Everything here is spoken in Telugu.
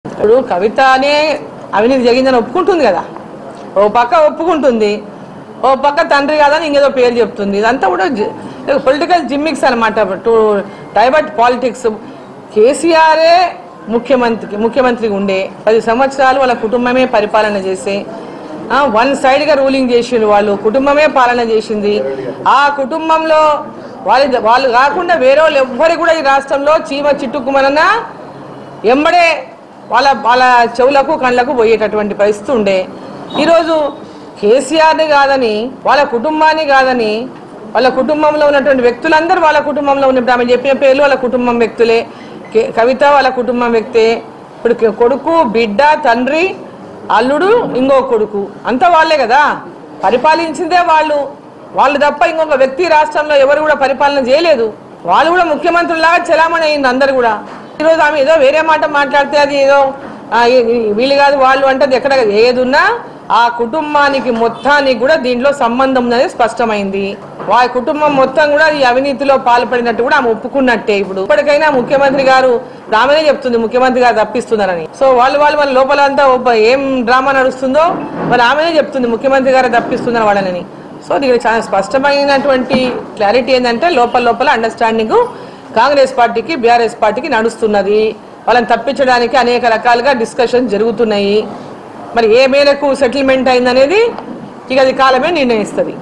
ఇప్పుడు కవితనే అవినీతి జరిగిందని ఒప్పుకుంటుంది కదా, ఓ పక్క ఒప్పుకుంటుంది, ఓ పక్క తండ్రి కాదని ఇంకేదో పేరు చెప్తుంది. ఇదంతా కూడా పొలిటికల్ జిమ్మిక్స్ అనమాట, టు డైవర్ట్ పాలిటిక్స్. కేసీఆరే ముఖ్యమంత్రిగా ఉండే 10 సంవత్సరాలు వాళ్ళ కుటుంబమే పరిపాలన చేసే, వన్ సైడ్గా రూలింగ్ చేసిండు, వాళ్ళు కుటుంబమే పాలన చేసింది. ఆ కుటుంబంలో వాళ్ళు కాకుండా వేరే వాళ్ళు ఎవ్వరు కూడా ఈ రాష్ట్రంలో చీమ చిట్టుకుమనన్నా ఎంబడే వాళ్ళ చెవులకు కళ్ళకు పోయేటటువంటి పరిస్థితి ఉండే. ఈరోజు కేసీఆర్ని కాదని, వాళ్ళ కుటుంబాన్ని కాదని, వాళ్ళ కుటుంబంలో ఉన్నటువంటి వ్యక్తులందరూ వాళ్ళ కుటుంబంలో ఉన్నప్పుడు ఆమె చెప్పిన పేర్లు వాళ్ళ కుటుంబం వ్యక్తులే. కవిత వాళ్ళ కుటుంబం వ్యక్తే. ఇప్పుడు కొడుకు, బిడ్డ, తండ్రి, అల్లుడు, ఇంకో కొడుకు అంతా వాళ్ళే కదా, పరిపాలించిందే వాళ్ళు తప్ప ఇంకొక వ్యక్తి రాష్ట్రంలో ఎవరు కూడా పరిపాలన చేయలేదు. వాళ్ళు కూడా ముఖ్యమంత్రులాగా చలామణి అయింది అందరు కూడా. ఈరోజు ఆమె ఏదో వేరే మాట మాట్లాడితే అది ఏదో వీళ్ళు కాదు వాళ్ళు అంటే ఎక్కడ ఏది ఉన్నా ఆ కుటుంబానికి మొత్తానికి కూడా దీంట్లో సంబంధం అనేది స్పష్టమైంది. వారి కుటుంబం మొత్తం కూడా ఈ అవినీతిలో పాల్పడినట్టు కూడా ఆమె ఒప్పుకున్నట్టే. ఇప్పటికైనా ముఖ్యమంత్రి గారు ఆమెనే చెప్తుంది ముఖ్యమంత్రి గారు తప్పిస్తున్నారని. సో వాళ్ళ లోపలంతా ఏం డ్రామా నడుస్తుందో మరి ఆమెనే చెప్తుంది ముఖ్యమంత్రి గారు తప్పిస్తున్నారు వాళ్ళని. సో దీనికి చాలా స్పష్టమైనటువంటి క్లారిటీ ఏంటంటే లోపల అండర్స్టాండింగ్ కాంగ్రెస్ పార్టీకి, బీఆర్ఎస్ పార్టీకి నడుస్తున్నది. వాళ్ళని తప్పించడానికి అనేక రకాలుగా డిస్కషన్ జరుగుతున్నాయి. మరి ఏ మేరకు సెటిల్మెంట్ అయిందనేది ఇక అది కాలమే నిర్ణయిస్తుంది.